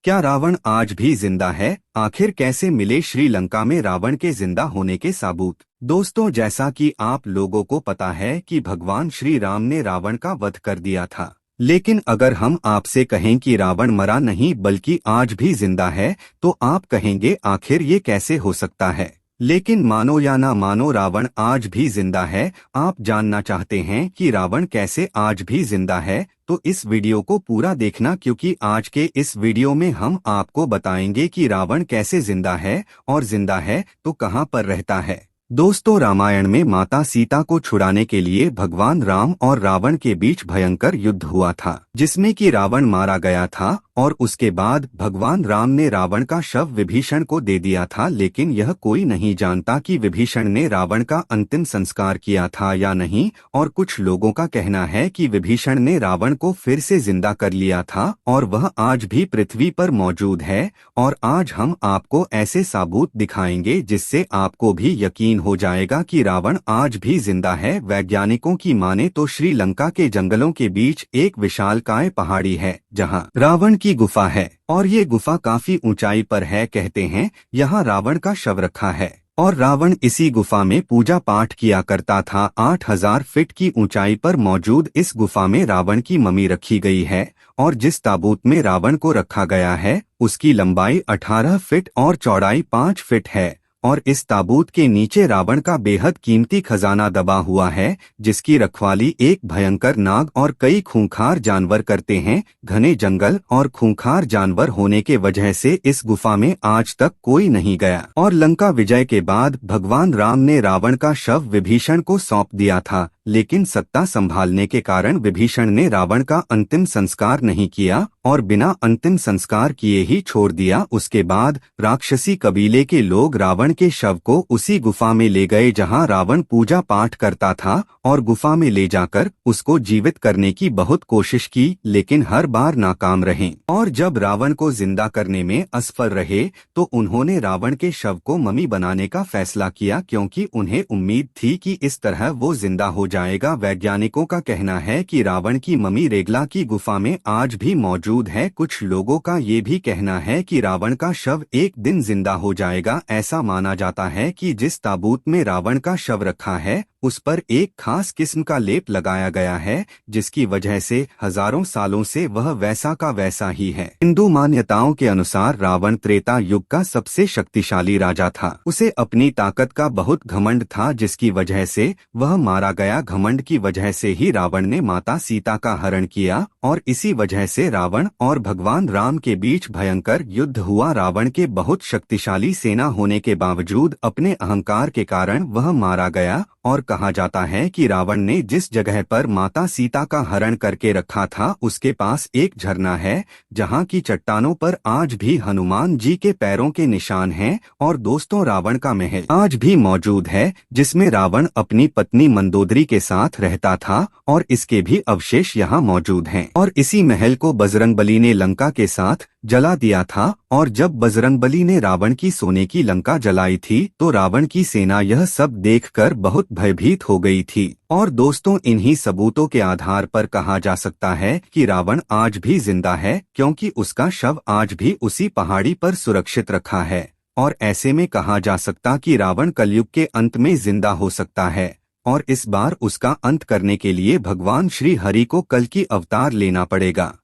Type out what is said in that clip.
क्या रावण आज भी जिंदा है? आखिर कैसे मिले श्रीलंका में रावण के जिंदा होने के सबूत? दोस्तों, जैसा कि आप लोगों को पता है कि भगवान श्री राम ने रावण का वध कर दिया था। लेकिन अगर हम आपसे कहें कि रावण मरा नहीं बल्कि आज भी जिंदा है, तो आप कहेंगे आखिर ये कैसे हो सकता है। लेकिन मानो या ना मानो, रावण आज भी जिंदा है। आप जानना चाहते हैं कि रावण कैसे आज भी जिंदा है, तो इस वीडियो को पूरा देखना, क्योंकि आज के इस वीडियो में हम आपको बताएंगे कि रावण कैसे जिंदा है, और जिंदा है तो कहां पर रहता है। दोस्तों, रामायण में माता सीता को छुड़ाने के लिए भगवान राम और रावण के बीच भयंकर युद्ध हुआ था, जिसमें कि रावण मारा गया था और उसके बाद भगवान राम ने रावण का शव विभीषण को दे दिया था। लेकिन यह कोई नहीं जानता कि विभीषण ने रावण का अंतिम संस्कार किया था या नहीं, और कुछ लोगों का कहना है कि विभीषण ने रावण को फिर से जिंदा कर लिया था और वह आज भी पृथ्वी पर मौजूद है। और आज हम आपको ऐसे सबूत दिखाएंगे जिससे आपको भी यकीन हो जाएगा कि रावण आज भी जिंदा है। वैज्ञानिकों की माने तो श्रीलंका के जंगलों के बीच एक विशालकाय पहाड़ी है जहां रावण की गुफा है, और ये गुफा काफी ऊंचाई पर है। कहते हैं यहाँ रावण का शव रखा है और रावण इसी गुफा में पूजा पाठ किया करता था। 8000 फीट की ऊंचाई पर मौजूद इस गुफा में रावण की ममी रखी गई है, और जिस ताबूत में रावण को रखा गया है उसकी लंबाई 18 फीट और चौड़ाई 5 फीट है। और इस ताबूत के नीचे रावण का बेहद कीमती खजाना दबा हुआ है, जिसकी रखवाली एक भयंकर नाग और कई खूंखार जानवर करते हैं। घने जंगल और खूंखार जानवर होने के वजह से इस गुफा में आज तक कोई नहीं गया। और लंका विजय के बाद भगवान राम ने रावण का शव विभीषण को सौंप दिया था, लेकिन सत्ता संभालने के कारण विभीषण ने रावण का अंतिम संस्कार नहीं किया और बिना अंतिम संस्कार किए ही छोड़ दिया। उसके बाद राक्षसी कबीले के लोग रावण के शव को उसी गुफा में ले गए जहां रावण पूजा पाठ करता था, और गुफा में ले जाकर उसको जीवित करने की बहुत कोशिश की, लेकिन हर बार नाकाम रहे। और जब रावण को जिंदा करने में असफल रहे तो उन्होंने रावण के शव को ममी बनाने का फैसला किया, क्योंकि उन्हें उम्मीद थी कि इस तरह वो जिंदा हो जाएगा। वैज्ञानिकों का कहना है कि रावण की ममी रेगला की गुफा में आज भी मौजूद है। कुछ लोगों का ये भी कहना है कि रावण का शव एक दिन जिंदा हो जाएगा। ऐसा माना जाता है कि जिस ताबूत में रावण का शव रखा है उस पर एक खास किस्म का लेप लगाया गया है, जिसकी वजह से हजारों सालों से वह वैसा का वैसा ही है। हिंदू मान्यताओं के अनुसार रावण त्रेता युग का सबसे शक्तिशाली राजा था। उसे अपनी ताकत का बहुत घमंड था, जिसकी वजह से वह मारा गया। घमंड की वजह से ही रावण ने माता सीता का हरण किया, और इसी वजह से रावण और भगवान राम के बीच भयंकर युद्ध हुआ। रावण के बहुत शक्तिशाली सेना होने के बावजूद अपने अहंकार के कारण वह मारा गया, और कहा जाता है कि रावण ने जिस जगह पर माता सीता का हरण करके रखा था उसके पास एक झरना है, जहां की चट्टानों पर आज भी हनुमान जी के पैरों के निशान हैं। और दोस्तों, रावण का महल आज भी मौजूद है, जिसमें रावण अपनी पत्नी मंदोदरी के साथ रहता था, और इसके भी अवशेष यहाँ मौजूद हैं। और इसी महल को बजरंगबली ने लंका के साथ जला दिया था, और जब बजरंगबली ने रावण की सोने की लंका जलाई थी तो रावण की सेना यह सब देखकर बहुत भयभीत हो गई थी। और दोस्तों, इन्हीं सबूतों के आधार पर कहा जा सकता है कि रावण आज भी जिंदा है, क्योंकि उसका शव आज भी उसी पहाड़ी पर सुरक्षित रखा है। और ऐसे में कहा जा सकता कि रावण कलयुग के अंत में जिंदा हो सकता है, और इस बार उसका अंत करने के लिए भगवान श्री हरि को कल की अवतार लेना पड़ेगा।